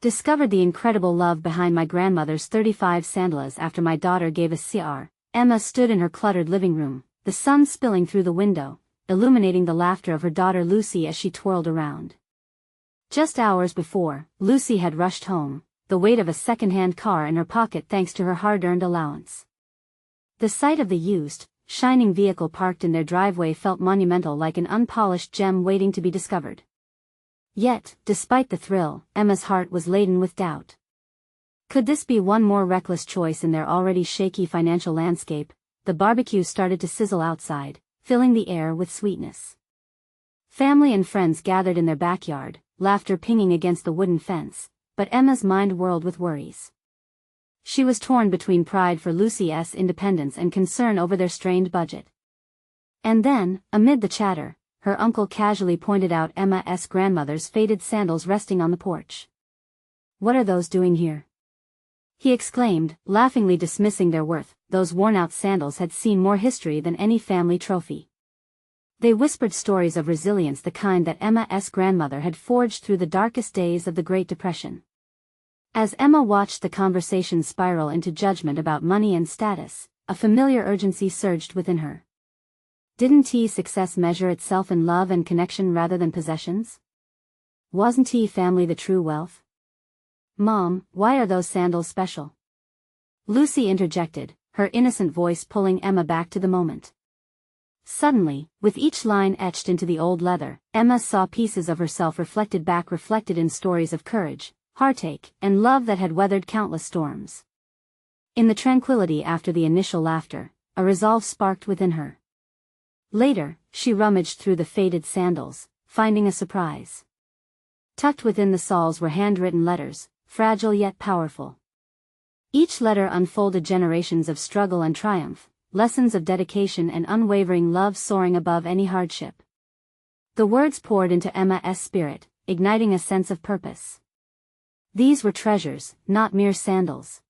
Discovered the incredible love behind my grandmother's 35 sandalas after my daughter gave a CR. Emma stood in her cluttered living room, the sun spilling through the window, illuminating the laughter of her daughter Lucy as she twirled around. Just hours before, Lucy had rushed home, the weight of a second-hand car in her pocket thanks to her hard-earned allowance. The sight of the used, shining vehicle parked in their driveway felt monumental, like an unpolished gem waiting to be discovered. Yet, despite the thrill, Emma's heart was laden with doubt. Could this be one more reckless choice in their already shaky financial landscape? The barbecue started to sizzle outside, filling the air with sweetness. Family and friends gathered in their backyard, laughter pinging against the wooden fence, but Emma's mind whirled with worries. She was torn between pride for Lucy's independence and concern over their strained budget. And then, amid the chatter, her uncle casually pointed out Emma's grandmother's faded sandals resting on the porch. "What are those doing here?" he exclaimed, laughingly dismissing their worth. Those worn-out sandals had seen more history than any family trophy. They whispered stories of resilience, the kind that Emma's grandmother had forged through the darkest days of the Great Depression. As Emma watched the conversation spiral into judgment about money and status, a familiar urgency surged within her. Didn't success measure itself in love and connection rather than possessions? Wasn't family the true wealth? "Mom, why are those sandals special?" Lucy interjected, her innocent voice pulling Emma back to the moment. Suddenly, with each line etched into the old leather, Emma saw pieces of herself reflected in stories of courage, heartache, and love that had weathered countless storms. In the tranquility after the initial laughter, a resolve sparked within her. Later, she rummaged through the faded sandals, finding a surprise. Tucked within the soles were handwritten letters, fragile yet powerful. Each letter unfolded generations of struggle and triumph, lessons of dedication and unwavering love soaring above any hardship. The words poured into Emma's spirit, igniting a sense of purpose. These were treasures, not mere sandals.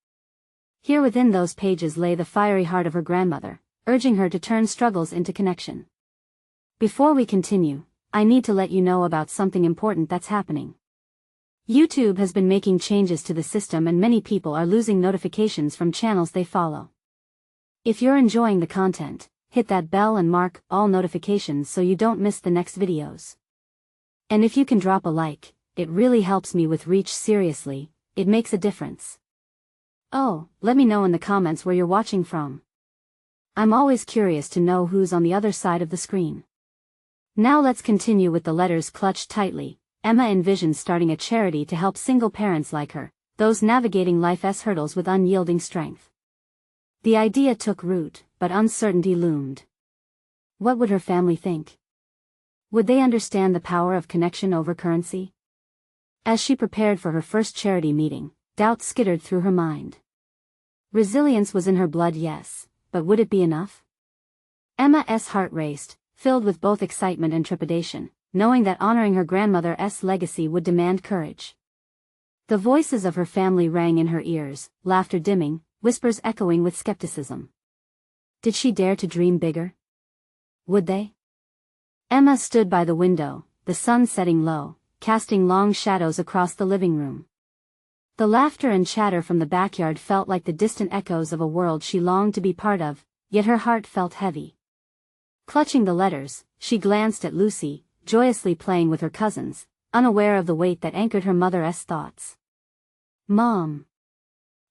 Here within those pages lay the fiery heart of her grandmother, urging her to turn struggles into connection. Before we continue, I need to let you know about something important that's happening. YouTube has been making changes to the system and many people are losing notifications from channels they follow. If you're enjoying the content, hit that bell and mark all notifications so you don't miss the next videos. And if you can drop a like, it really helps me with reach. Seriously, it makes a difference. Oh, let me know in the comments where you're watching from. I'm always curious to know who's on the other side of the screen. Now let's continue with the letters clutched tightly. Emma envisioned starting a charity to help single parents like her, those navigating life's hurdles with unyielding strength. The idea took root, but uncertainty loomed. What would her family think? Would they understand the power of connection over currency? As she prepared for her first charity meeting, doubt skittered through her mind. Resilience was in her blood, yes, but would it be enough? Emma's heart raced, filled with both excitement and trepidation, knowing that honoring her grandmother's legacy would demand courage. The voices of her family rang in her ears, laughter dimming, whispers echoing with skepticism. Did she dare to dream bigger? Would they? Emma stood by the window, the sun setting low, casting long shadows across the living room. The laughter and chatter from the backyard felt like the distant echoes of a world she longed to be part of, yet her heart felt heavy. Clutching the letters, she glanced at Lucy, joyously playing with her cousins, unaware of the weight that anchored her mother's thoughts. "Mom!"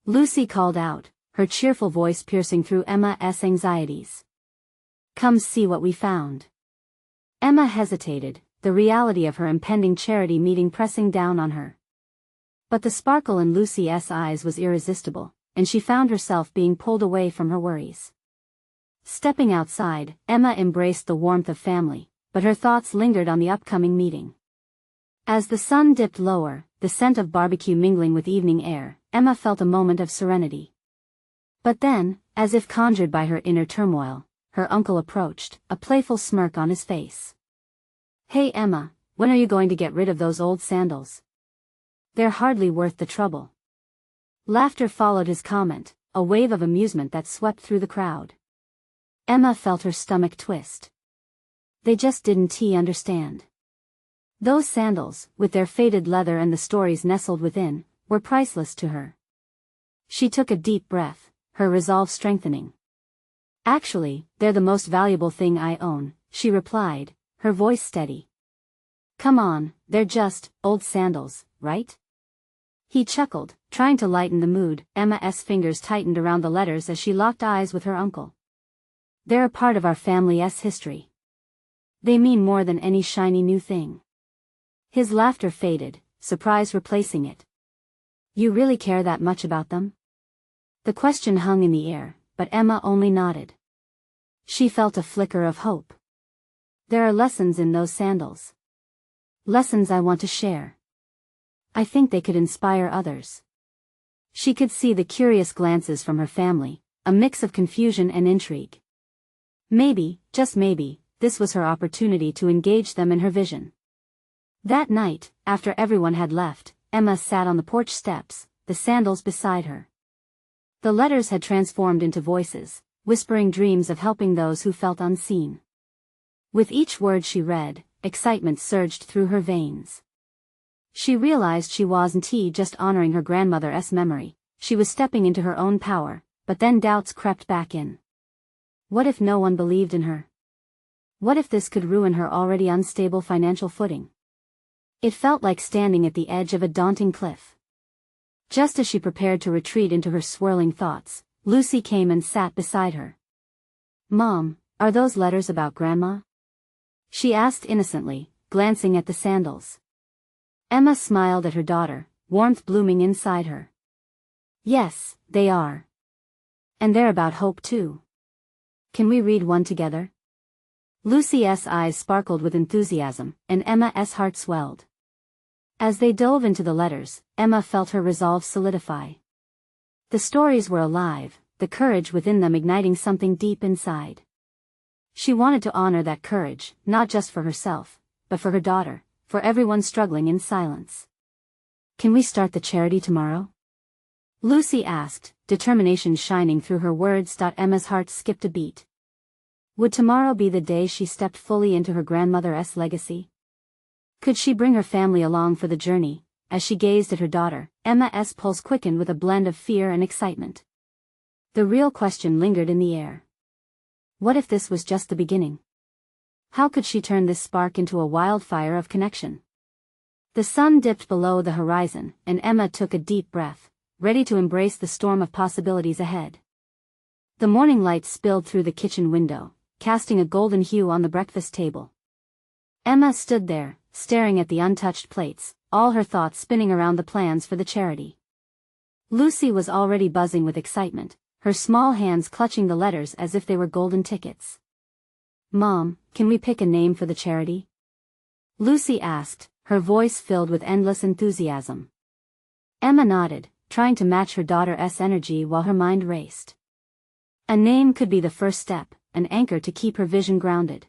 Lucy called out, her cheerful voice piercing through Emma's anxieties. "Come see what we found." Emma hesitated, the reality of her impending charity meeting pressing down on her. But the sparkle in Lucy's eyes was irresistible, and she found herself being pulled away from her worries. Stepping outside, Emma embraced the warmth of family, but her thoughts lingered on the upcoming meeting. As the sun dipped lower, the scent of barbecue mingling with evening air, Emma felt a moment of serenity. But then, as if conjured by her inner turmoil, her uncle approached, a playful smirk on his face. "Hey Emma, when are you going to get rid of those old sandals? They're hardly worth the trouble." Laughter followed his comment, a wave of amusement that swept through the crowd. Emma felt her stomach twist. They just didn't understand. Those sandals, with their faded leather and the stories nestled within, were priceless to her. She took a deep breath, her resolve strengthening. "Actually, they're the most valuable thing I own," she replied, her voice steady. "Come on, they're just old sandals, right?" He chuckled, trying to lighten the mood. Emma's fingers tightened around the letters as she locked eyes with her uncle. "They're a part of our family's history. They mean more than any shiny new thing." His laughter faded, surprise replacing it. "You really care that much about them?" The question hung in the air, but Emma only nodded. She felt a flicker of hope. "There are lessons in those sandals. Lessons I want to share. I think they could inspire others." She could see the curious glances from her family, a mix of confusion and intrigue. Maybe, just maybe, this was her opportunity to engage them in her vision. That night, after everyone had left, Emma sat on the porch steps, the sandals beside her. The letters had transformed into voices, whispering dreams of helping those who felt unseen. With each word she read, excitement surged through her veins. She realized she wasn't just honoring her grandmother's memory, she was stepping into her own power, but then doubts crept back in. What if no one believed in her? What if this could ruin her already unstable financial footing? It felt like standing at the edge of a daunting cliff. Just as she prepared to retreat into her swirling thoughts, Lucy came and sat beside her. "Mom, are those letters about Grandma?" she asked innocently, glancing at the sandals. Emma smiled at her daughter, warmth blooming inside her. "Yes, they are. And they're about hope too. Can we read one together?" Lucy's eyes sparkled with enthusiasm, and Emma's heart swelled. As they dove into the letters, Emma felt her resolve solidify. The stories were alive, the courage within them igniting something deep inside. She wanted to honor that courage, not just for herself, but for her daughter, for everyone struggling in silence. "Can we start the charity tomorrow?" Lucy asked, determination shining through her words. Emma's heart skipped a beat. Would tomorrow be the day she stepped fully into her grandmother's legacy? Could she bring her family along for the journey? As she gazed at her daughter, Emma's pulse quickened with a blend of fear and excitement. The real question lingered in the air. What if this was just the beginning? How could she turn this spark into a wildfire of connection? The sun dipped below the horizon, and Emma took a deep breath, ready to embrace the storm of possibilities ahead. The morning light spilled through the kitchen window, casting a golden hue on the breakfast table. Emma stood there, staring at the untouched plates, all her thoughts spinning around the plans for the charity. Lucy was already buzzing with excitement, her small hands clutching the letters as if they were golden tickets. "Mom, can we pick a name for the charity?" Lucy asked, her voice filled with endless enthusiasm. Emma nodded, trying to match her daughter's energy while her mind raced. A name could be the first step, an anchor to keep her vision grounded.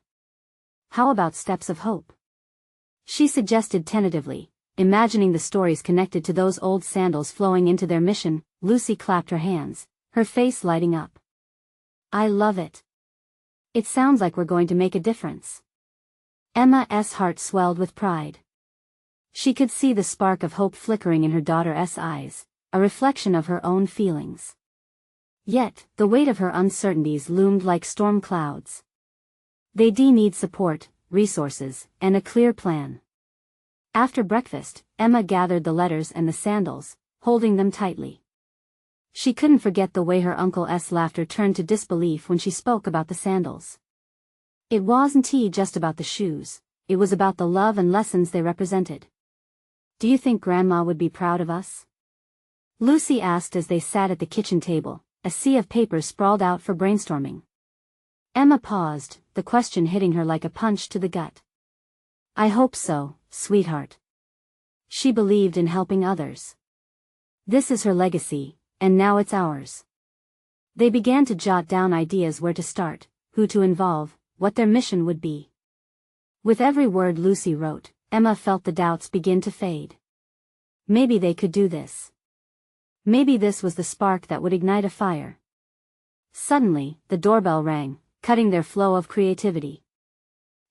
"How about Steps of Hope?" she suggested tentatively, imagining the stories connected to those old sandals flowing into their mission. Lucy clapped her hands, her face lighting up. "I love it. It sounds like we're going to make a difference." Emma's heart swelled with pride. She could see the spark of hope flickering in her daughter's eyes, a reflection of her own feelings. Yet, the weight of her uncertainties loomed like storm clouds. They need support, resources, and a clear plan. After breakfast, Emma gathered the letters and the sandals, holding them tightly. She couldn't forget the way her uncle's laughter turned to disbelief when she spoke about the sandals. It wasn't just about the shoes, it was about the love and lessons they represented. "Do you think Grandma would be proud of us?" Lucy asked as they sat at the kitchen table, a sea of papers sprawled out for brainstorming. Emma paused, the question hitting her like a punch to the gut. "I hope so, sweetheart." She believed in helping others. This is her legacy, and now it's ours. They began to jot down ideas where to start, who to involve, what their mission would be. With every word Lucy wrote, Emma felt the doubts begin to fade. Maybe they could do this. Maybe this was the spark that would ignite a fire. Suddenly, the doorbell rang, cutting their flow of creativity.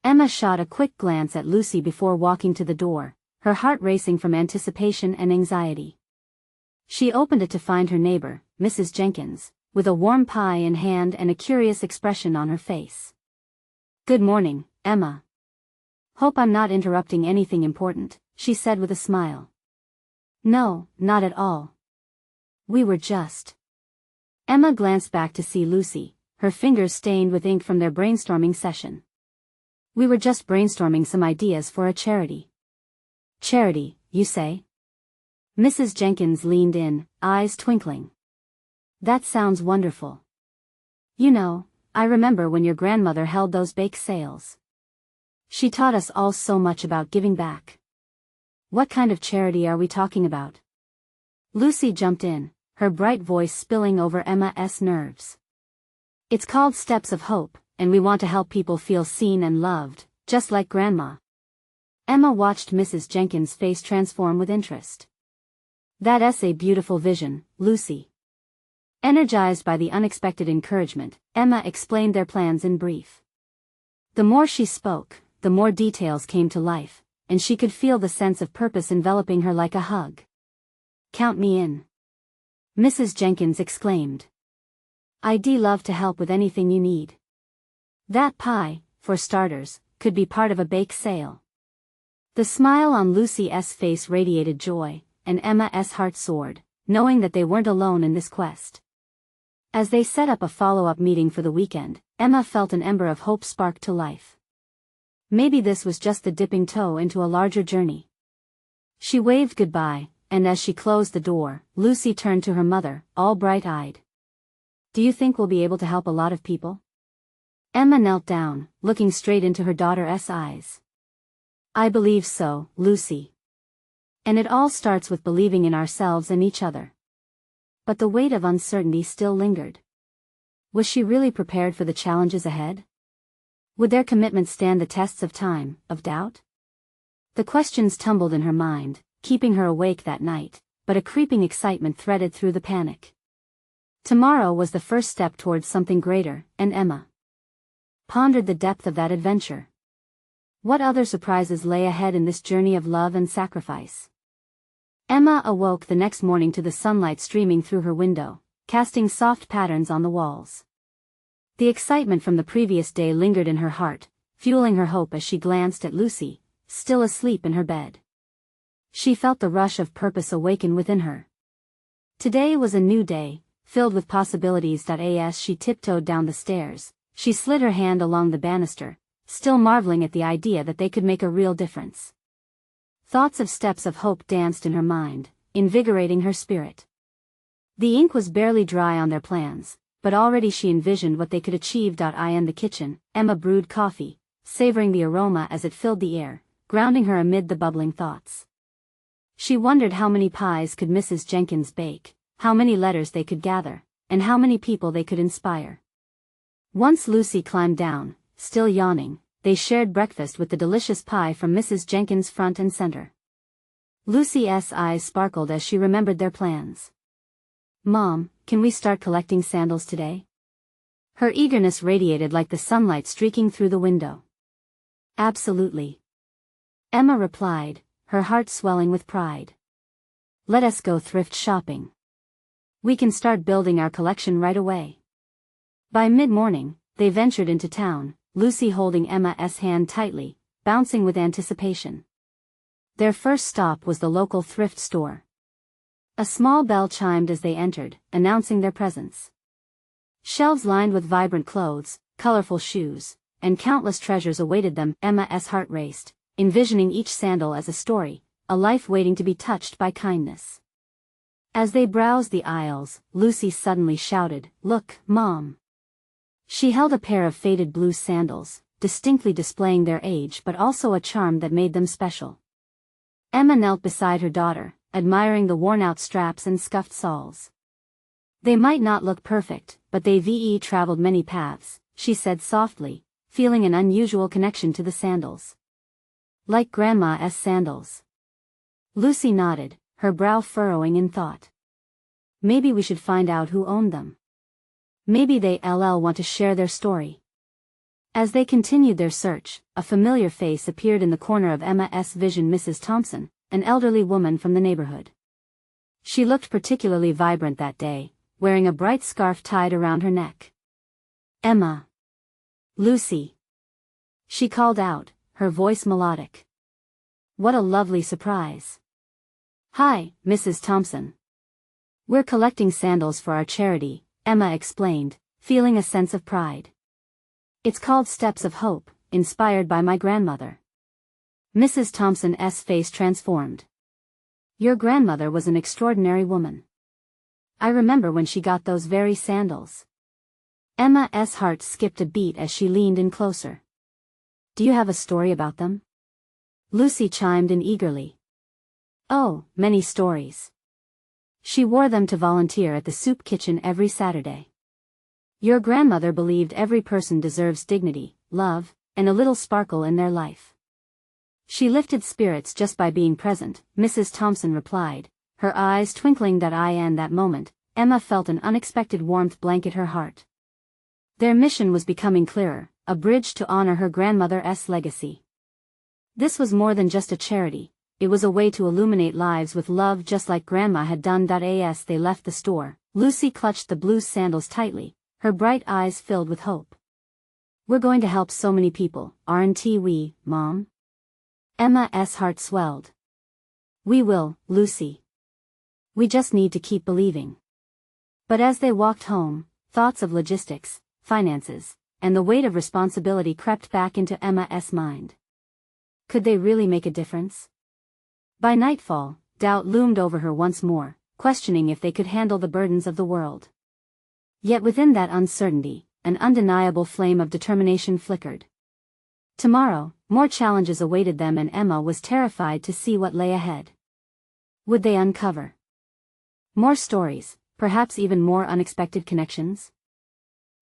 Emma shot a quick glance at Lucy before walking to the door, her heart racing from anticipation and anxiety. She opened it to find her neighbor, Mrs. Jenkins, with a warm pie in hand and a curious expression on her face. "Good morning, Emma. Hope I'm not interrupting anything important," she said with a smile. "No, not at all. We were just..." Emma glanced back to see Lucy, her fingers stained with ink from their brainstorming session. "We were just brainstorming some ideas for a charity." "Charity, you say?" Mrs. Jenkins leaned in, eyes twinkling. "That sounds wonderful. You know, I remember when your grandmother held those bake sales. She taught us all so much about giving back. What kind of charity are we talking about?" Lucy jumped in, her bright voice spilling over Emma's nerves. "It's called Steps of Hope, and we want to help people feel seen and loved, just like Grandma." Emma watched Mrs. Jenkins' face transform with interest. "That's a beautiful vision, Lucy." Energized by the unexpected encouragement, Emma explained their plans in brief. The more she spoke, the more details came to life, and she could feel the sense of purpose enveloping her like a hug. "Count me in," Mrs. Jenkins exclaimed. "I'd love to help with anything you need. That pie, for starters, could be part of a bake sale." The smile on Lucy's face radiated joy, and Emma's heart soared, knowing that they weren't alone in this quest. As they set up a follow-up meeting for the weekend, Emma felt an ember of hope spark to life. Maybe this was just the dipping toe into a larger journey. She waved goodbye, and as she closed the door, Lucy turned to her mother, all bright-eyed. "Do you think we'll be able to help a lot of people?" Emma knelt down, looking straight into her daughter's eyes. "I believe so, Lucy. And it all starts with believing in ourselves and each other." But the weight of uncertainty still lingered. Was she really prepared for the challenges ahead? Would their commitment stand the tests of time, of doubt? The questions tumbled in her mind, keeping her awake that night, but a creeping excitement threaded through the panic. Tomorrow was the first step towards something greater, and Emma pondered the depth of that adventure. What other surprises lay ahead in this journey of love and sacrifice? Emma awoke the next morning to the sunlight streaming through her window, casting soft patterns on the walls. The excitement from the previous day lingered in her heart, fueling her hope as she glanced at Lucy, still asleep in her bed. She felt the rush of purpose awaken within her. Today was a new day, filled with possibilities. As she tiptoed down the stairs, she slid her hand along the banister, still marveling at the idea that they could make a real difference. Thoughts of steps of hope danced in her mind, invigorating her spirit. The ink was barely dry on their plans, but already she envisioned what they could achieve. In the kitchen, Emma brewed coffee, savoring the aroma as it filled the air, grounding her amid the bubbling thoughts. She wondered how many pies could Mrs. Jenkins bake, how many letters they could gather, and how many people they could inspire. Once Lucy climbed down, still yawning, they shared breakfast with the delicious pie from Mrs. Jenkins front and center. Lucy's eyes sparkled as she remembered their plans. "Mom, can we start collecting sandals today?" Her eagerness radiated like the sunlight streaking through the window. "Absolutely," Emma replied, her heart swelling with pride. "Let us go thrift shopping. We can start building our collection right away." By mid-morning, they ventured into town, Lucy holding Emma's hand tightly, bouncing with anticipation. Their first stop was the local thrift store. A small bell chimed as they entered, announcing their presence. Shelves lined with vibrant clothes, colorful shoes, and countless treasures awaited them. Emma's heart raced, envisioning each sandal as a story, a life waiting to be touched by kindness. As they browsed the aisles, Lucy suddenly shouted, "Look, Mom!" She held a pair of faded blue sandals, distinctly displaying their age but also a charm that made them special. Emma knelt beside her daughter, admiring the worn-out straps and scuffed soles. "They might not look perfect, but they've traveled many paths," she said softly, feeling an unusual connection to the sandals. "Like Grandma's sandals." Lucy nodded, her brow furrowing in thought. "Maybe we should find out who owned them. Maybe they'll want to share their story." As they continued their search, a familiar face appeared in the corner of Emma's vision: Mrs. Thompson, an elderly woman from the neighborhood. She looked particularly vibrant that day, wearing a bright scarf tied around her neck. "Emma." "Lucy," she called out, her voice melodic. "What a lovely surprise." "Hi, Mrs. Thompson. We're collecting sandals for our charity," Emma explained, feeling a sense of pride. "It's called Steps of Hope, inspired by my grandmother." Mrs. Thompson's face transformed. "Your grandmother was an extraordinary woman. I remember when she got those very sandals." Emma's heart skipped a beat as she leaned in closer. "Do you have a story about them?" Lucy chimed in eagerly. "Oh, many stories. She wore them to volunteer at the soup kitchen every Saturday. Your grandmother believed every person deserves dignity, love, and a little sparkle in their life. She lifted spirits just by being present," Mrs. Thompson replied, her eyes twinkling. That moment, Emma felt an unexpected warmth blanket her heart. Their mission was becoming clearer, a bridge to honor her grandmother's legacy. This was more than just a charity, it was a way to illuminate lives with love just like Grandma had done. As they left the store, Lucy clutched the blue sandals tightly, her bright eyes filled with hope. "We're going to help so many people, aren't we, Mom?" Emma's heart swelled. "We will, Lucy. We just need to keep believing." But as they walked home, thoughts of logistics, finances, and the weight of responsibility crept back into Emma's mind. Could they really make a difference? By nightfall, doubt loomed over her once more, questioning if they could handle the burdens of the world. Yet within that uncertainty, an undeniable flame of determination flickered. Tomorrow, more challenges awaited them, and Emma was terrified to see what lay ahead. Would they uncover more stories, perhaps even more unexpected connections?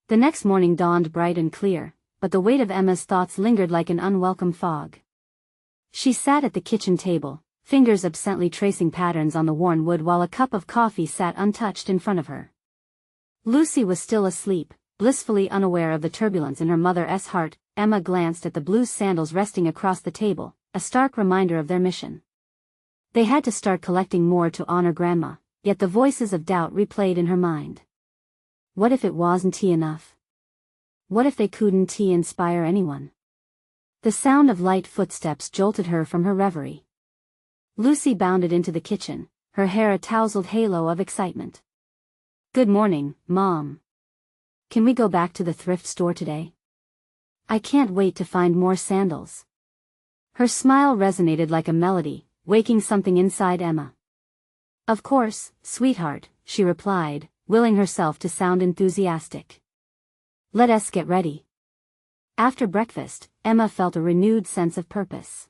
The next morning dawned bright and clear, but the weight of Emma's thoughts lingered like an unwelcome fog. She sat at the kitchen table, fingers absently tracing patterns on the worn wood while a cup of coffee sat untouched in front of her. Lucy was still asleep, blissfully unaware of the turbulence in her mother's heart. Emma glanced at the blue sandals resting across the table, a stark reminder of their mission. They had to start collecting more to honor Grandma, yet the voices of doubt replayed in her mind. What if it wasn't enough? What if they couldn't inspire anyone? The sound of light footsteps jolted her from her reverie. Lucy bounded into the kitchen, her hair a tousled halo of excitement. "Good morning, Mom. Can we go back to the thrift store today? I can't wait to find more sandals." Her smile resonated like a melody, waking something inside Emma. "Of course, sweetheart," she replied, willing herself to sound enthusiastic. "Let us get ready." After breakfast, Emma felt a renewed sense of purpose.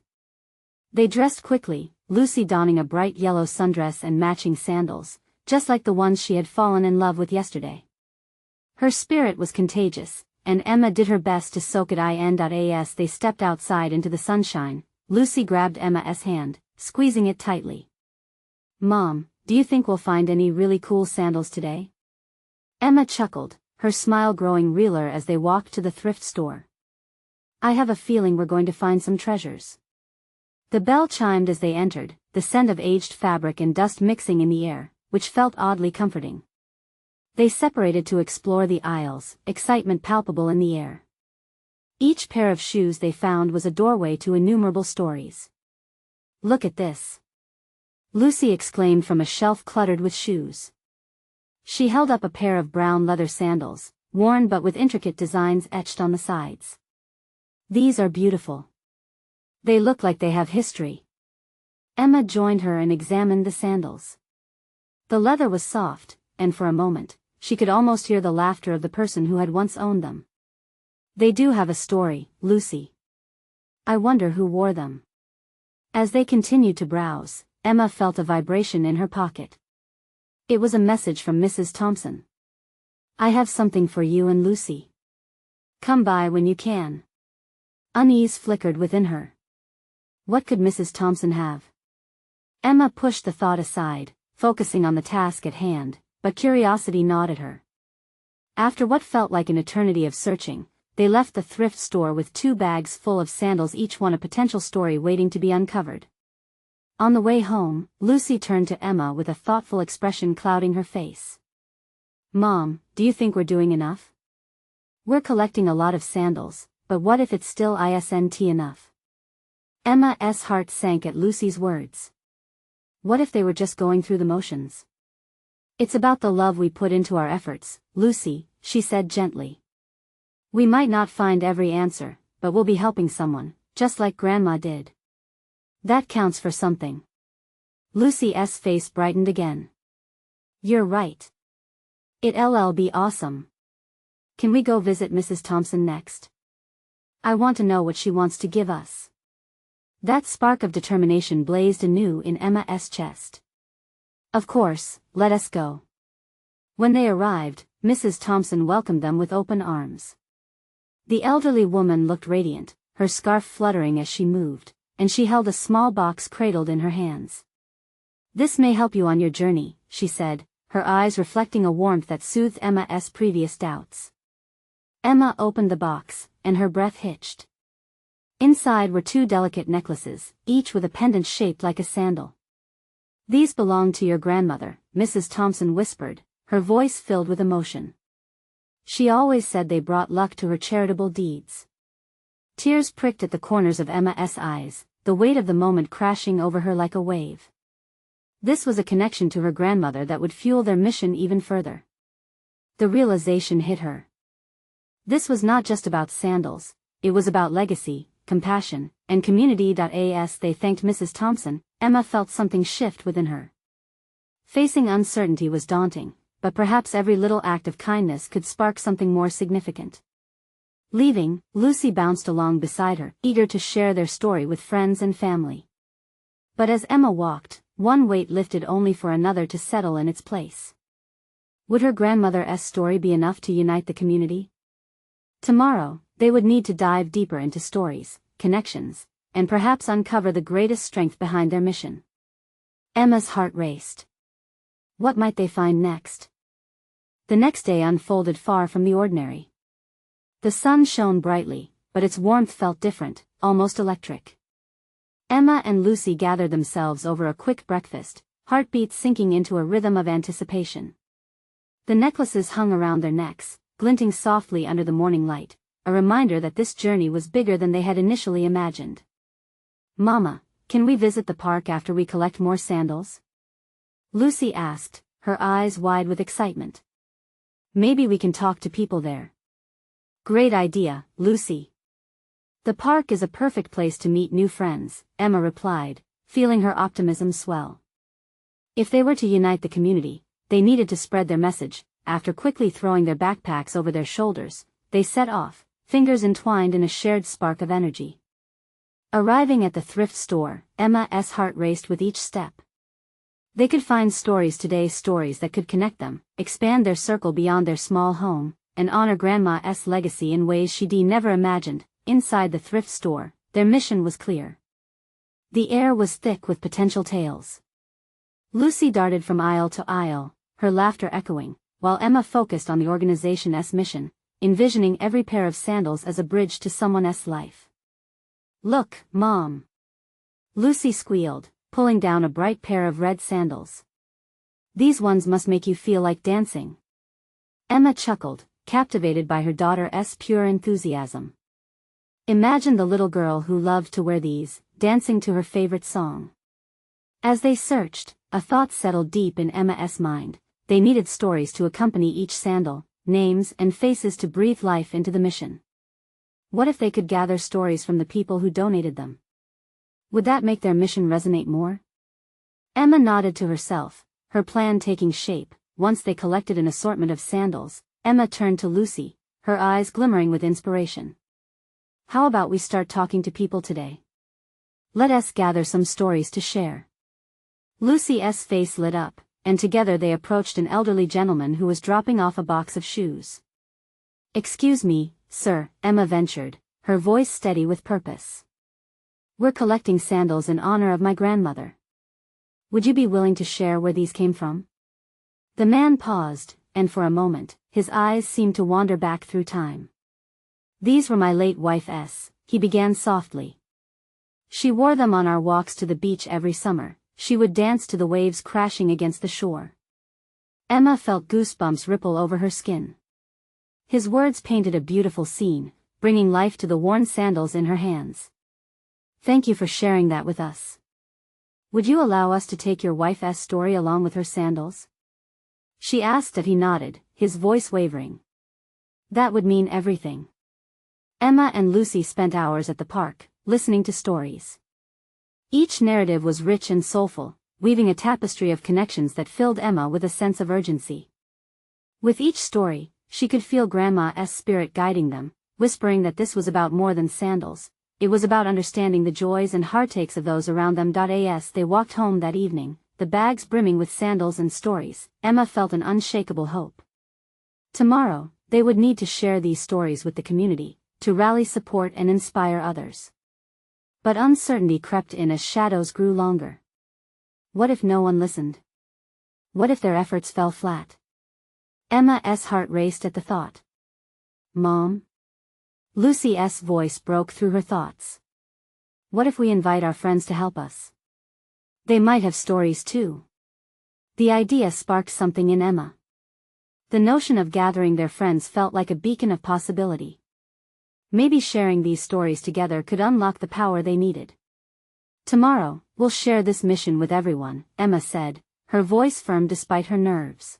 They dressed quickly, Lucy donning a bright yellow sundress and matching sandals, just like the ones she had fallen in love with yesterday. Her spirit was contagious, and Emma did her best to soak it in. As they stepped outside into the sunshine, Lucy grabbed Emma's hand, squeezing it tightly. "Mom, do you think we'll find any really cool sandals today?" Emma chuckled, her smile growing realer as they walked to the thrift store. "I have a feeling we're going to find some treasures." The bell chimed as they entered, the scent of aged fabric and dust mixing in the air, which felt oddly comforting. They separated to explore the aisles, excitement palpable in the air. Each pair of shoes they found was a doorway to innumerable stories. "Look at this!" Lucy exclaimed from a shelf cluttered with shoes. She held up a pair of brown leather sandals, worn but with intricate designs etched on the sides. "These are beautiful. They look like they have history." Emma joined her and examined the sandals. The leather was soft, and for a moment, she could almost hear the laughter of the person who had once owned them. "They do have a story, Lucy. I wonder who wore them." As they continued to browse, Emma felt a vibration in her pocket. It was a message from Mrs. Thompson. "I have something for you and Lucy. Come by when you can." Unease flickered within her. What could Mrs. Thompson have? Emma pushed the thought aside, focusing on the task at hand, but curiosity gnawed at her. After what felt like an eternity of searching, they left the thrift store with 2 bags full of sandals, each one a potential story waiting to be uncovered. On the way home, Lucy turned to Emma with a thoughtful expression clouding her face. "Mom, do you think we're doing enough? We're collecting a lot of sandals, but what if it's still isn't enough?" Emma's heart sank at Lucy's words. What if they were just going through the motions? "It's about the love we put into our efforts, Lucy," she said gently. "We might not find every answer, but we'll be helping someone, just like Grandma did. That counts for something." Lucy's face brightened again. "You're right. It'll be awesome. Can we go visit Mrs. Thompson next? I want to know what she wants to give us." That spark of determination blazed anew in Emma's chest. "Of course, let us go." When they arrived, Mrs. Thompson welcomed them with open arms. The elderly woman looked radiant, her scarf fluttering as she moved, and she held a small box cradled in her hands. "This may help you on your journey," she said, her eyes reflecting a warmth that soothed Emma's previous doubts. Emma opened the box, and her breath hitched. Inside were 2 delicate necklaces, each with a pendant shaped like a sandal. "These belong to your grandmother," Mrs. Thompson whispered, her voice filled with emotion. "She always said they brought luck to her charitable deeds." Tears pricked at the corners of Emma's eyes, the weight of the moment crashing over her like a wave. This was a connection to her grandmother that would fuel their mission even further. The realization hit her. This was not just about sandals, it was about legacy, compassion, and community. As they thanked Mrs. Thompson, Emma felt something shift within her. Facing uncertainty was daunting, but perhaps every little act of kindness could spark something more significant. Leaving, Lucy bounced along beside her, eager to share their story with friends and family. But as Emma walked, one weight lifted only for another to settle in its place. Would her grandmother's story be enough to unite the community? Tomorrow, they would need to dive deeper into stories, connections, and perhaps uncover the greatest strength behind their mission. Emma's heart raced. What might they find next? The next day unfolded far from the ordinary. The sun shone brightly, but its warmth felt different, almost electric. Emma and Lucy gathered themselves over a quick breakfast, heartbeats sinking into a rhythm of anticipation. The necklaces hung around their necks, glinting softly under the morning light, a reminder that this journey was bigger than they had initially imagined. "Mama, can we visit the park after we collect more sandals?" Lucy asked, her eyes wide with excitement. "Maybe we can talk to people there." "Great idea, Lucy. The park is a perfect place to meet new friends," Emma replied, feeling her optimism swell. If they were to unite the community, they needed to spread their message. After quickly throwing their backpacks over their shoulders, they set off, fingers entwined in a shared spark of energy. Arriving at the thrift store, Emma's heart raced with each step. They could find stories today, stories that could connect them, expand their circle beyond their small home, and honor Grandma's legacy in ways she'd never imagined. Inside the thrift store, their mission was clear. The air was thick with potential tales. Lucy darted from aisle to aisle, her laughter echoing, while Emma focused on the organization's mission, envisioning every pair of sandals as a bridge to someone's life. "Look, Mom!" Lucy squealed, pulling down a bright pair of red sandals. "These ones must make you feel like dancing." Emma chuckled, captivated by her daughter's pure enthusiasm. Imagine the little girl who loved to wear these, dancing to her favorite song. As they searched, a thought settled deep in Emma's mind. They needed stories to accompany each sandal, names and faces to breathe life into the mission. What if they could gather stories from the people who donated them? Would that make their mission resonate more? Emma nodded to herself, her plan taking shape. Once they collected an assortment of sandals, Emma turned to Lucy, her eyes glimmering with inspiration. "How about we start talking to people today? Let us gather some stories to share." Lucy's face lit up, and together they approached an elderly gentleman who was dropping off a box of shoes. "Excuse me, sir," Emma ventured, her voice steady with purpose. "We're collecting sandals in honor of my grandmother. Would you be willing to share where these came from?" The man paused, and for a moment, his eyes seemed to wander back through time. These were my late wife's, he began softly. She wore them on our walks to the beach every summer. She would dance to the waves crashing against the shore. Emma felt goosebumps ripple over her skin. His words painted a beautiful scene, bringing life to the worn sandals in her hands. Thank you for sharing that with us. Would you allow us to take your wife's story along with her sandals? She asked, and he nodded, his voice wavering. That would mean everything. Emma and Lucy spent hours at the park, listening to stories. Each narrative was rich and soulful, weaving a tapestry of connections that filled Emma with a sense of urgency. With each story, she could feel Grandma's spirit guiding them, whispering that this was about more than sandals. It was about understanding the joys and heartaches of those around them. As they walked home that evening, the bags brimming with sandals and stories, Emma felt an unshakable hope. Tomorrow, they would need to share these stories with the community, to rally support and inspire others. But uncertainty crept in as shadows grew longer. What if no one listened? What if their efforts fell flat? Emma's heart raced at the thought. Mom? Lucy's voice broke through her thoughts. What if we invite our friends to help us? They might have stories too. The idea sparked something in Emma. The notion of gathering their friends felt like a beacon of possibility. Maybe sharing these stories together could unlock the power they needed. Tomorrow, we'll share this mission with everyone, Emma said, her voice firm despite her nerves.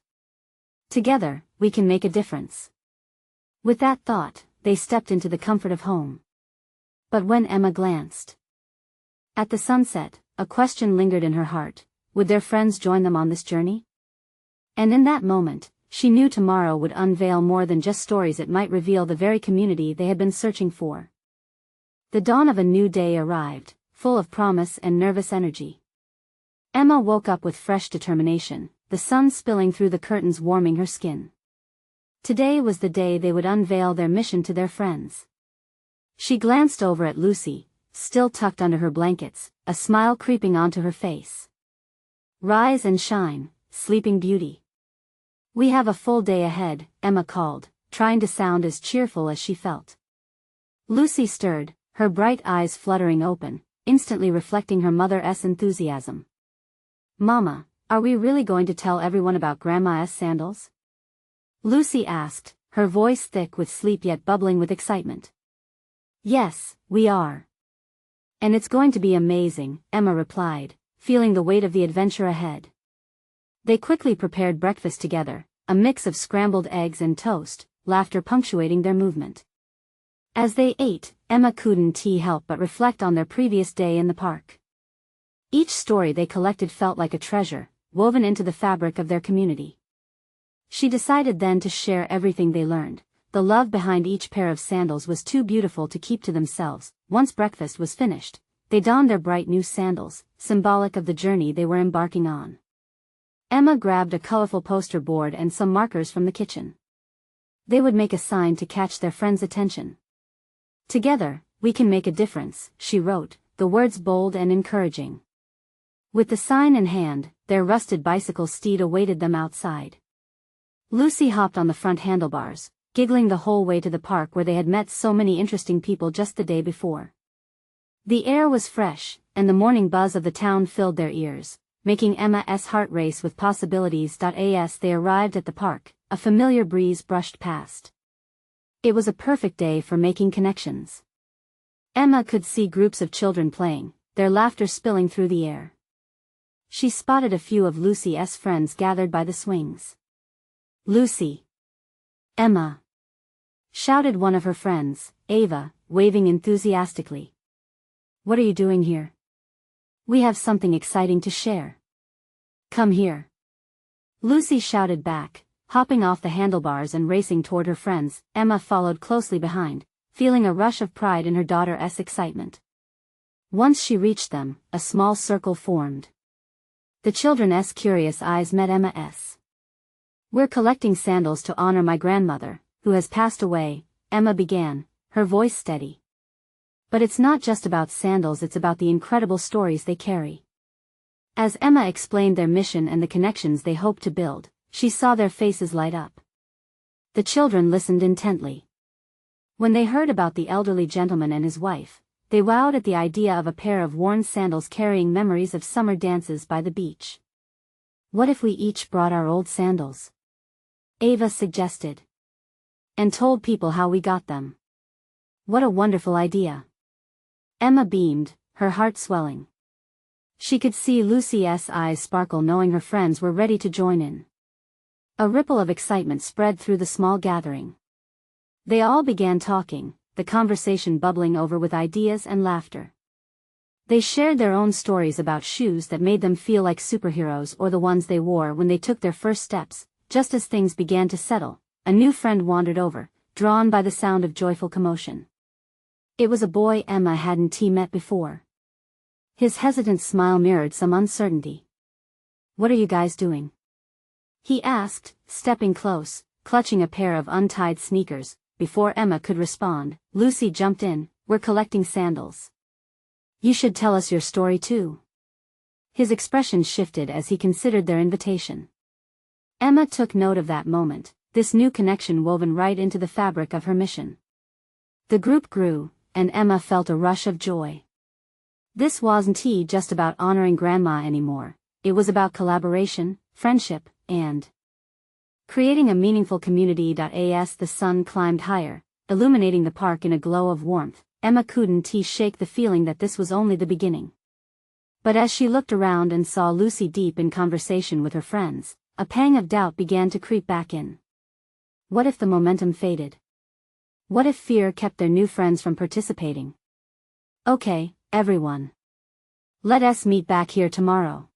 Together, we can make a difference. With that thought, they stepped into the comfort of home. But when Emma glanced at the sunset, a question lingered in her heart. Would their friends join them on this journey? And in that moment, she knew tomorrow would unveil more than just stories. It might reveal the very community they had been searching for. The dawn of a new day arrived, full of promise and nervous energy. Emma woke up with fresh determination, the sun spilling through the curtains warming her skin. Today was the day they would unveil their mission to their friends. She glanced over at Lucy, still tucked under her blankets, a smile creeping onto her face. Rise and shine, sleeping beauty. We have a full day ahead, Emma called, trying to sound as cheerful as she felt. Lucy stirred, her bright eyes fluttering open, instantly reflecting her mother's enthusiasm. Mama, are we really going to tell everyone about Grandma's sandals? Lucy asked, her voice thick with sleep yet bubbling with excitement. Yes, we are. And it's going to be amazing, Emma replied, feeling the weight of the adventure ahead. They quickly prepared breakfast together, a mix of scrambled eggs and toast, laughter punctuating their movement. As they ate, Emma couldn't help but reflect on their previous day in the park. Each story they collected felt like a treasure, woven into the fabric of their community. She decided then to share everything they learned. The love behind each pair of sandals was too beautiful to keep to themselves. Once breakfast was finished, they donned their bright new sandals, symbolic of the journey they were embarking on. Emma grabbed a colorful poster board and some markers from the kitchen. They would make a sign to catch their friends' attention. Together, we can make a difference, she wrote, the words bold and encouraging. With the sign in hand, their rusted bicycle steed awaited them outside. Lucy hopped on the front handlebars, giggling the whole way to the park where they had met so many interesting people just the day before. The air was fresh, and the morning buzz of the town filled their ears, making Emma's heart race with possibilities. As they arrived at the park, a familiar breeze brushed past. It was a perfect day for making connections. Emma could see groups of children playing, their laughter spilling through the air. She spotted a few of Lucy's friends gathered by the swings. Lucy! Emma! Shouted one of her friends, Ava, waving enthusiastically. What are you doing here? We have something exciting to share. Come here. Lucy shouted back, hopping off the handlebars and racing toward her friends. Emma followed closely behind, feeling a rush of pride in her daughter's excitement. Once she reached them, a small circle formed. The children's curious eyes met Emma's. We're collecting sandals to honor my grandmother, who has passed away, Emma began, her voice steady. But it's not just about sandals, it's about the incredible stories they carry. As Emma explained their mission and the connections they hoped to build, she saw their faces light up. The children listened intently. When they heard about the elderly gentleman and his wife, they wowed at the idea of a pair of worn sandals carrying memories of summer dances by the beach. What if we each brought our old sandals? Ava suggested. And told people how we got them. What a wonderful idea. Emma beamed, her heart swelling. She could see Lucy's eyes sparkle knowing her friends were ready to join in. A ripple of excitement spread through the small gathering. They all began talking, the conversation bubbling over with ideas and laughter. They shared their own stories about shoes that made them feel like superheroes or the ones they wore when they took their first steps. Just as things began to settle, a new friend wandered over, drawn by the sound of joyful commotion. It was a boy Emma hadn't met before. His hesitant smile mirrored some uncertainty. "What are you guys doing?" he asked, stepping close, clutching a pair of untied sneakers. Before Emma could respond, Lucy jumped in. "We're collecting sandals." "You should tell us your story too." His expression shifted as he considered their invitation. Emma took note of that moment, this new connection woven right into the fabric of her mission. The group grew, and Emma felt a rush of joy. This wasn't just about honoring Grandma anymore, it was about collaboration, friendship, and creating a meaningful community. As the sun climbed higher, illuminating the park in a glow of warmth, Emma couldn't shake the feeling that this was only the beginning. But as she looked around and saw Lucy deep in conversation with her friends, a pang of doubt began to creep back in. What if the momentum faded? What if fear kept their new friends from participating? "Okay, everyone. Let us meet back here tomorrow.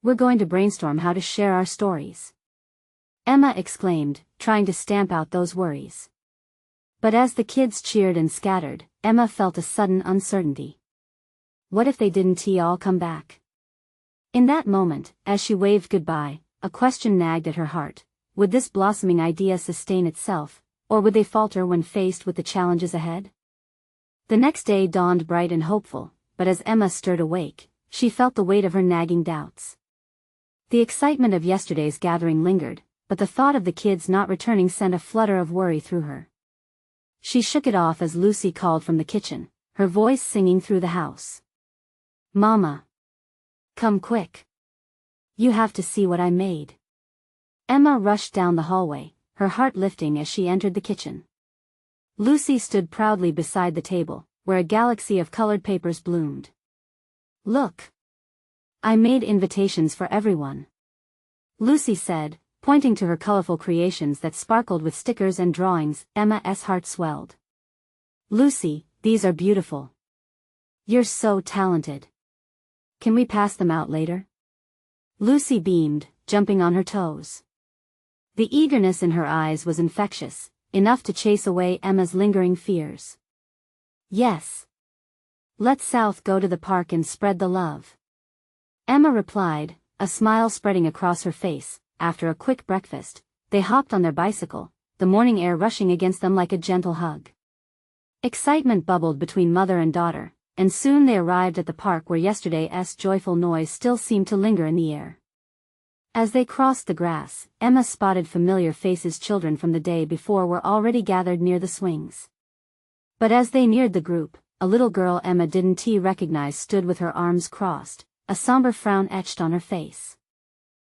We're going to brainstorm how to share our stories," Emma exclaimed, trying to stamp out those worries. But as the kids cheered and scattered, Emma felt a sudden uncertainty. What if they didn't all come back? In that moment, as she waved goodbye, a question nagged at her heart. Would this blossoming idea sustain itself, or would they falter when faced with the challenges ahead? The next day dawned bright and hopeful, but as Emma stirred awake, she felt the weight of her nagging doubts. The excitement of yesterday's gathering lingered, but the thought of the kids not returning sent a flutter of worry through her. She shook it off as Lucy called from the kitchen, her voice singing through the house. "Mama! Come quick! You have to see what I made." Emma rushed down the hallway, her heart lifting as she entered the kitchen. Lucy stood proudly beside the table, where a galaxy of colored papers bloomed. "Look! I made invitations for everyone," Lucy said, pointing to her colorful creations that sparkled with stickers and drawings. Emma's heart swelled. "Lucy, these are beautiful. You're so talented. Can we pass them out later?" Lucy beamed, jumping on her toes. The eagerness in her eyes was infectious, enough to chase away Emma's lingering fears. "Yes. Let's south go to the park and spread the love," Emma replied, a smile spreading across her face. After a quick breakfast, they hopped on their bicycle, the morning air rushing against them like a gentle hug. Excitement bubbled between mother and daughter, and soon they arrived at the park where yesterday's joyful noise still seemed to linger in the air. As they crossed the grass, Emma spotted familiar faces. Children from the day before were already gathered near the swings. But as they neared the group, a little girl Emma didn't recognize stood with her arms crossed, a somber frown etched on her face.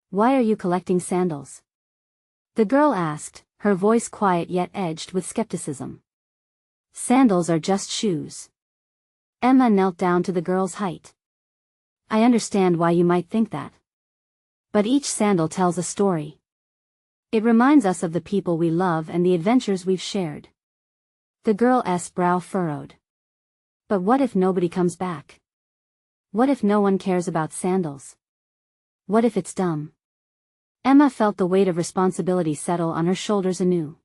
"Why are you collecting sandals?" the girl asked, her voice quiet yet edged with skepticism. "Sandals are just shoes." Emma knelt down to the girl's height. "I understand why you might think that. But each sandal tells a story. It reminds us of the people we love and the adventures we've shared." The girl's brow furrowed. "But what if nobody comes back? What if no one cares about sandals? What if it's dumb?" Emma felt the weight of responsibility settle on her shoulders anew.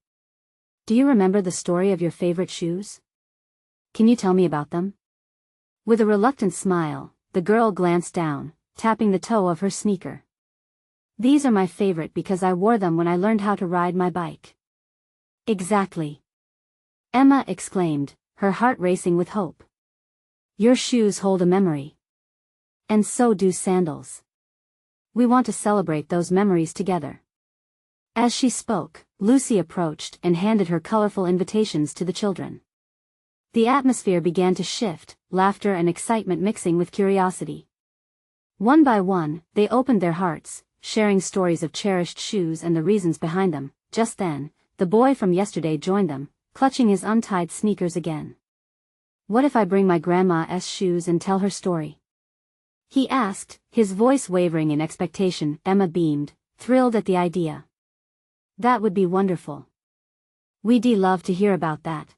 "Do you remember the story of your favorite shoes? Can you tell me about them?" With a reluctant smile, the girl glanced down, tapping the toe of her sneaker. "These are my favorite because I wore them when I learned how to ride my bike." "Exactly," Emma exclaimed, her heart racing with hope. "Your shoes hold a memory. And so do sandals. We want to celebrate those memories together." As she spoke, Lucy approached and handed her colorful invitations to the children. The atmosphere began to shift, laughter and excitement mixing with curiosity. One by one, they opened their hearts, sharing stories of cherished shoes and the reasons behind them. Just then, the boy from yesterday joined them, clutching his untied sneakers again. "What if I bring my grandma's shoes and tell her story?" he asked, his voice wavering in expectation. Emma beamed, thrilled at the idea. "That would be wonderful. We'd love to hear about that."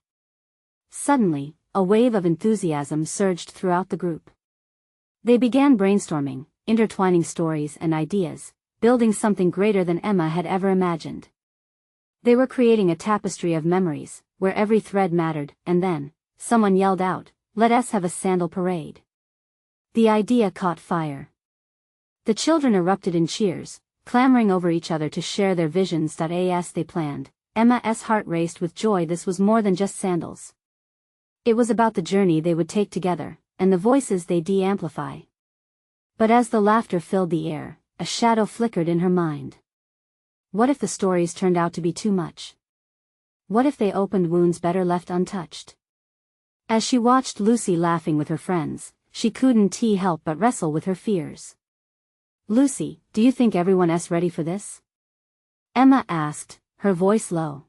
Suddenly, a wave of enthusiasm surged throughout the group. They began brainstorming, intertwining stories and ideas, building something greater than Emma had ever imagined. They were creating a tapestry of memories, where every thread mattered, and then, someone yelled out, "Let us have a sandal parade." The idea caught fire. The children erupted in cheers, clamoring over each other to share their visions. As they planned, Emma's heart raced with joy. This was more than just sandals. It was about the journey they would take together, and the voices they'd amplify. But as the laughter filled the air, a shadow flickered in her mind. What if the stories turned out to be too much? What if they opened wounds better left untouched? As she watched Lucy laughing with her friends, she couldn't help but wrestle with her fears. "Lucy, do you think everyone's ready for this?" Emma asked, her voice low.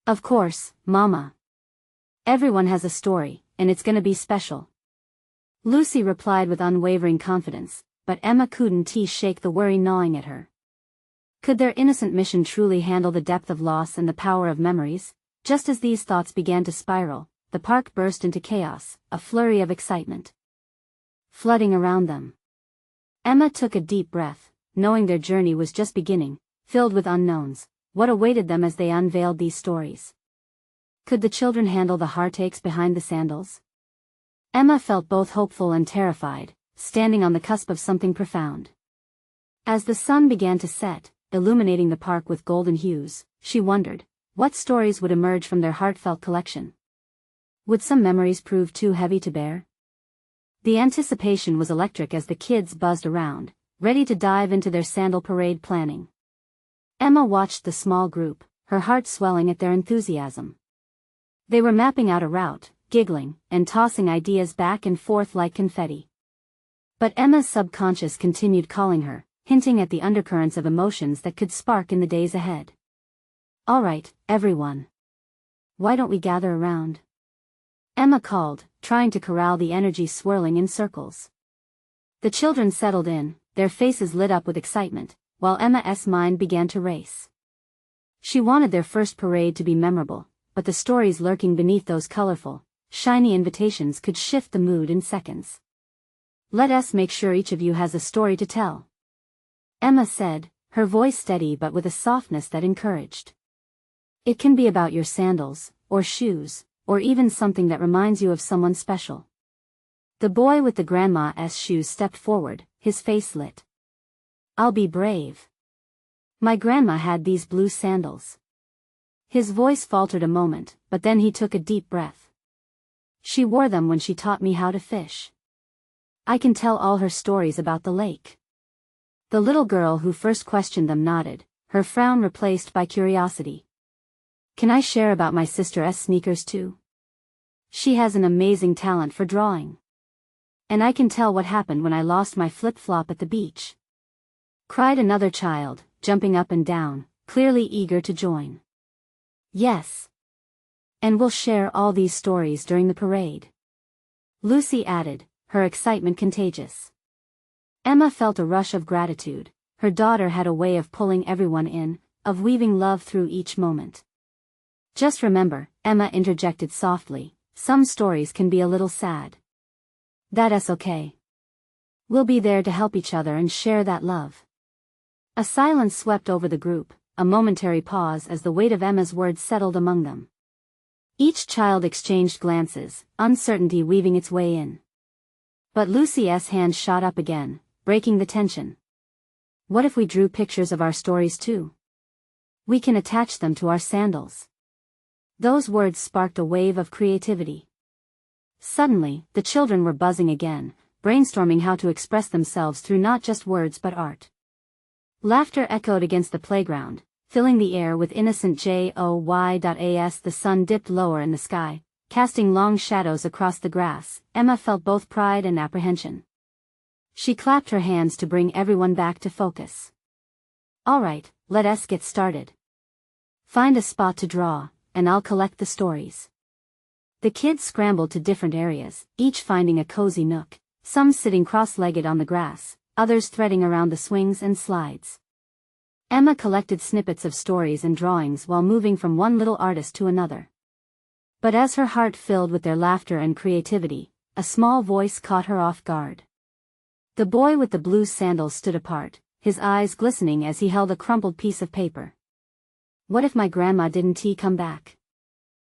"Of course, Mama. Everyone has a story, and it's gonna be special," Lucy replied with unwavering confidence, but Emma couldn't shake the worry gnawing at her. Could their innocent mission truly handle the depth of loss and the power of memories? Just as these thoughts began to spiral, the park burst into chaos, a flurry of excitement flooding around them. Emma took a deep breath, knowing their journey was just beginning, filled with unknowns. What awaited them as they unveiled these stories? Could the children handle the heartaches behind the sandals? Emma felt both hopeful and terrified, standing on the cusp of something profound. As the sun began to set, illuminating the park with golden hues, she wondered, what stories would emerge from their heartfelt collection? Would some memories prove too heavy to bear? The anticipation was electric as the kids buzzed around, ready to dive into their sandal parade planning. Emma watched the small group, her heart swelling at their enthusiasm. They were mapping out a route, giggling, and tossing ideas back and forth like confetti. But Emma's subconscious continued calling her, hinting at the undercurrents of emotions that could spark in the days ahead. "All right, everyone. Why don't we gather around?" Emma called, trying to corral the energy swirling in circles. The children settled in, their faces lit up with excitement, while Emma's mind began to race. She wanted their first parade to be memorable, but the stories lurking beneath those colorful, shiny invitations could shift the mood in seconds. "Let us make sure each of you has a story to tell," Emma said, her voice steady but with a softness that encouraged. "It can be about your sandals, or shoes, or even something that reminds you of someone special." The boy with the grandma's shoes stepped forward, his face lit. "I'll be brave. My grandma had these blue sandals." His voice faltered a moment, but then he took a deep breath. "She wore them when she taught me how to fish. I can tell all her stories about the lake." The little girl who first questioned them nodded, her frown replaced by curiosity. "Can I share about my sister's sneakers too? She has an amazing talent for drawing. And I can tell what happened when I lost my flip-flop at the beach," cried another child, jumping up and down, clearly eager to join. "Yes. And we'll share all these stories during the parade," Lucy added, her excitement contagious. Emma felt a rush of gratitude. Her daughter had a way of pulling everyone in, of weaving love through each moment. "Just remember," Emma interjected softly, "some stories can be a little sad. That's okay. We'll be there to help each other and share that love." A silence swept over the group, a momentary pause as the weight of Emma's words settled among them. Each child exchanged glances, uncertainty weaving its way in. But Lucy's hand shot up again, breaking the tension. "What if we drew pictures of our stories too? We can attach them to our sandals." Those words sparked a wave of creativity. Suddenly, the children were buzzing again, brainstorming how to express themselves through not just words but art. Laughter echoed against the playground, filling the air with innocent joy. As the sun dipped lower in the sky, casting long shadows across the grass, Emma felt both pride and apprehension. She clapped her hands to bring everyone back to focus. "All right, let us get started. Find a spot to draw, and I'll collect the stories." The kids scrambled to different areas, each finding a cozy nook, some sitting cross-legged on the grass, others threading around the swings and slides. Emma collected snippets of stories and drawings while moving from one little artist to another. But as her heart filled with their laughter and creativity, a small voice caught her off guard. The boy with the blue sandals stood apart, his eyes glistening as he held a crumpled piece of paper. "What if my grandma didn't come back?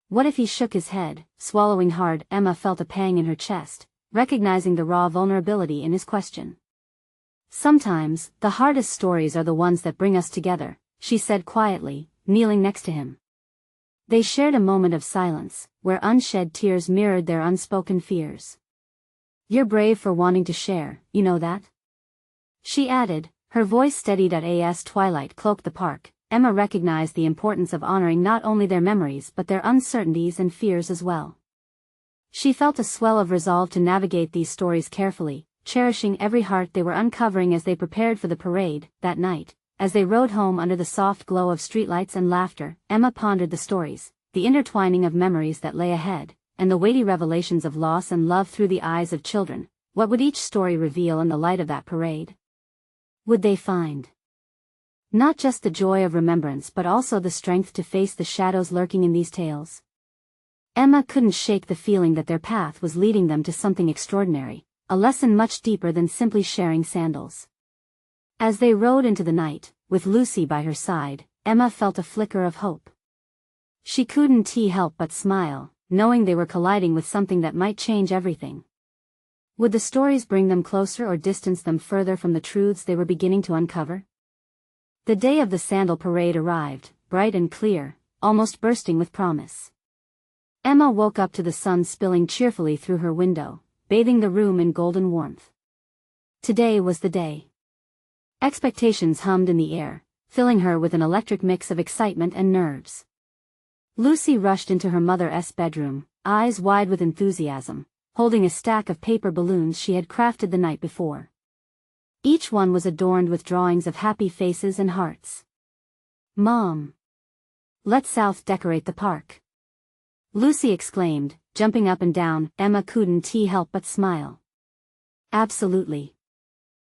What if?" He shook his head, swallowing hard. Emma felt a pang in her chest, recognizing the raw vulnerability in his question. "Sometimes, the hardest stories are the ones that bring us together," she said quietly, kneeling next to him. They shared a moment of silence, where unshed tears mirrored their unspoken fears. "You're brave for wanting to share, you know that?" she added, her voice steadied. As twilight cloaked the park, Emma recognized the importance of honoring not only their memories but their uncertainties and fears as well. She felt a swell of resolve to navigate these stories carefully, cherishing every heart they were uncovering as they prepared for the parade. That night, as they rode home under the soft glow of streetlights and laughter, Emma pondered the stories, the intertwining of memories that lay ahead, and the weighty revelations of loss and love through the eyes of children. What would each story reveal in the light of that parade? Would they find not just the joy of remembrance but also the strength to face the shadows lurking in these tales? Emma couldn't shake the feeling that their path was leading them to something extraordinary, a lesson much deeper than simply sharing sandals. As they rode into the night, with Lucy by her side, Emma felt a flicker of hope. She couldn't help but smile, knowing they were colliding with something that might change everything. Would the stories bring them closer or distance them further from the truths they were beginning to uncover? The day of the sandal parade arrived, bright and clear, almost bursting with promise. Emma woke up to the sun spilling cheerfully through her window, bathing the room in golden warmth. Today was the day. Expectations hummed in the air, filling her with an electric mix of excitement and nerves. Lucy rushed into her mother's bedroom, eyes wide with enthusiasm, holding a stack of paper balloons she had crafted the night before. Each one was adorned with drawings of happy faces and hearts. "Mom! Let's South decorate the park!" Lucy exclaimed, jumping up and down. Emma couldn't help but smile. "Absolutely.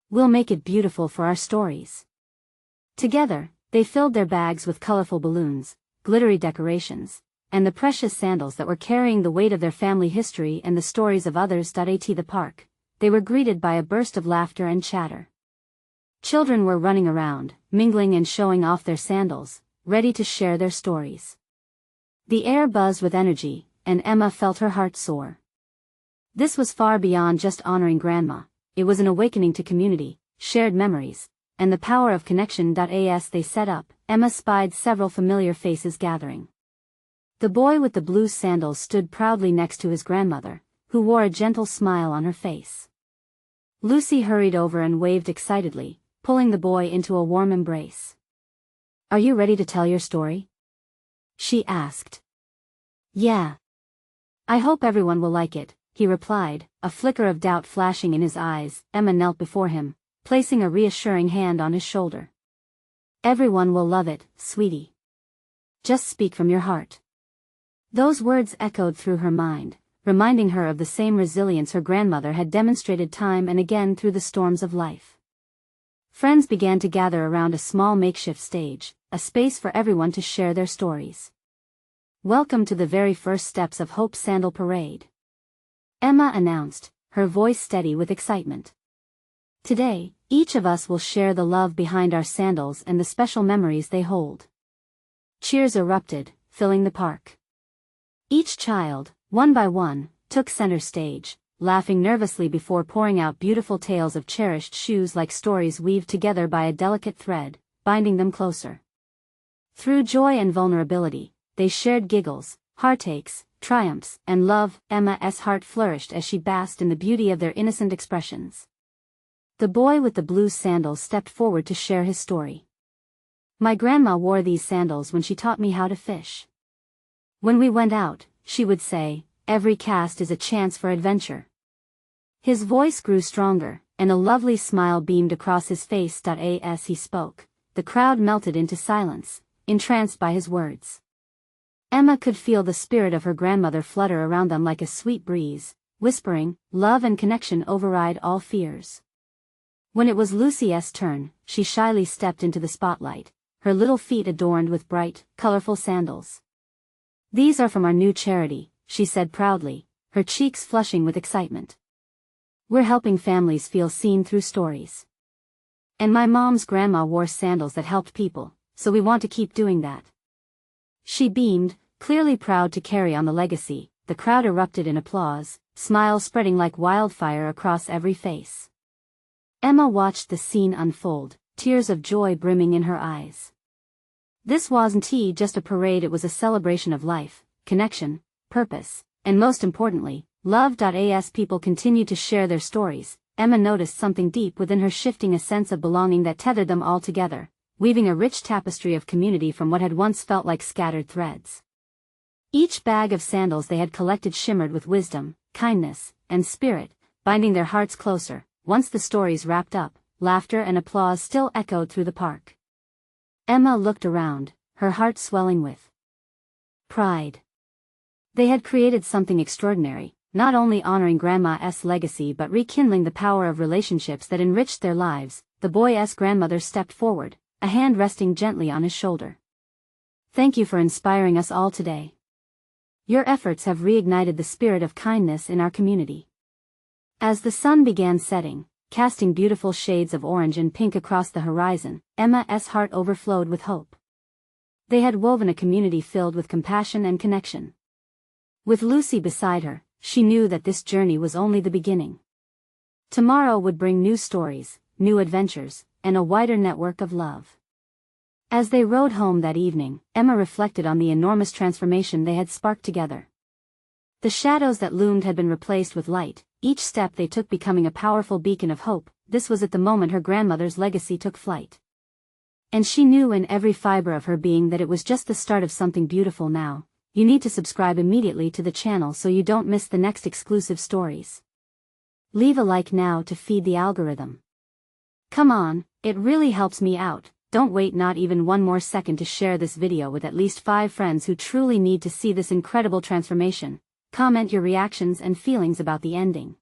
We'll make it beautiful for our stories." Together, they filled their bags with colorful balloons, glittery decorations, and the precious sandals that were carrying the weight of their family history and the stories of others. At the park, they were greeted by a burst of laughter and chatter. Children were running around, mingling and showing off their sandals, ready to share their stories. The air buzzed with energy, and Emma felt her heart soar. This was far beyond just honoring Grandma. It was an awakening to community, shared memories, and the power of connection. As they set up, Emma spied several familiar faces gathering. The boy with the blue sandals stood proudly next to his grandmother, who wore a gentle smile on her face. Lucy hurried over and waved excitedly, pulling the boy into a warm embrace. "Are you ready to tell your story?" she asked. "Yeah. I hope everyone will like it," he replied, a flicker of doubt flashing in his eyes. Emma knelt before him, placing a reassuring hand on his shoulder. "Everyone will love it, sweetie. Just speak from your heart." Those words echoed through her mind, reminding her of the same resilience her grandmother had demonstrated time and again through the storms of life. Friends began to gather around a small makeshift stage, a space for everyone to share their stories. "Welcome to the very first steps of Hope's Sandal Parade," Emma announced, her voice steady with excitement. "Today, each of us will share the love behind our sandals and the special memories they hold." Cheers erupted, filling the park. Each child, one by one, took center stage, laughing nervously before pouring out beautiful tales of cherished shoes like stories weaved together by a delicate thread, binding them closer. Through joy and vulnerability, they shared giggles, heartaches, triumphs, and love. Emma's heart flourished as she basked in the beauty of their innocent expressions. The boy with the blue sandals stepped forward to share his story. My grandma wore these sandals when she taught me how to fish. When we went out, she would say, every cast is a chance for adventure. His voice grew stronger, and a lovely smile beamed across his face. As he spoke, the crowd melted into silence, entranced by his words. Emma could feel the spirit of her grandmother flutter around them like a sweet breeze, whispering, love and connection override all fears. When it was Lucy's turn, she shyly stepped into the spotlight, her little feet adorned with bright, colorful sandals. These are from our new charity, she said proudly, her cheeks flushing with excitement. We're helping families feel seen through stories. And my mom's grandma wore sandals that helped people, so we want to keep doing that. She beamed, clearly proud to carry on the legacy. The crowd erupted in applause, smiles spreading like wildfire across every face. Emma watched the scene unfold, tears of joy brimming in her eyes. This wasn't just a parade, it was a celebration of life, connection, purpose, and most importantly, love. As people continued to share their stories, Emma noticed something deep within her, shifting a sense of belonging that tethered them all together, weaving a rich tapestry of community from what had once felt like scattered threads. Each bag of sandals they had collected shimmered with wisdom, kindness, and spirit, binding their hearts closer. Once the stories wrapped up, laughter and applause still echoed through the park. Emma looked around, her heart swelling with pride. They had created something extraordinary, not only honoring Grandma's legacy but rekindling the power of relationships that enriched their lives. The boy's grandmother stepped forward, a hand resting gently on his shoulder. Thank you for inspiring us all today. Your efforts have reignited the spirit of kindness in our community. As the sun began setting, casting beautiful shades of orange and pink across the horizon, Emma's heart overflowed with hope. They had woven a community filled with compassion and connection. With Lucy beside her, she knew that this journey was only the beginning. Tomorrow would bring new stories, new adventures, and a wider network of love. As they rode home that evening, Emma reflected on the enormous transformation they had sparked together. The shadows that loomed had been replaced with light, each step they took becoming a powerful beacon of hope. This was at the moment her grandmother's legacy took flight. And she knew in every fiber of her being that it was just the start of something beautiful. Now, you need to subscribe immediately to the channel so you don't miss the next exclusive stories. Leave a like now to feed the algorithm. Come on, it really helps me out. Don't wait not even one more second to share this video with at least 5 friends who truly need to see this incredible transformation. Comment your reactions and feelings about the ending.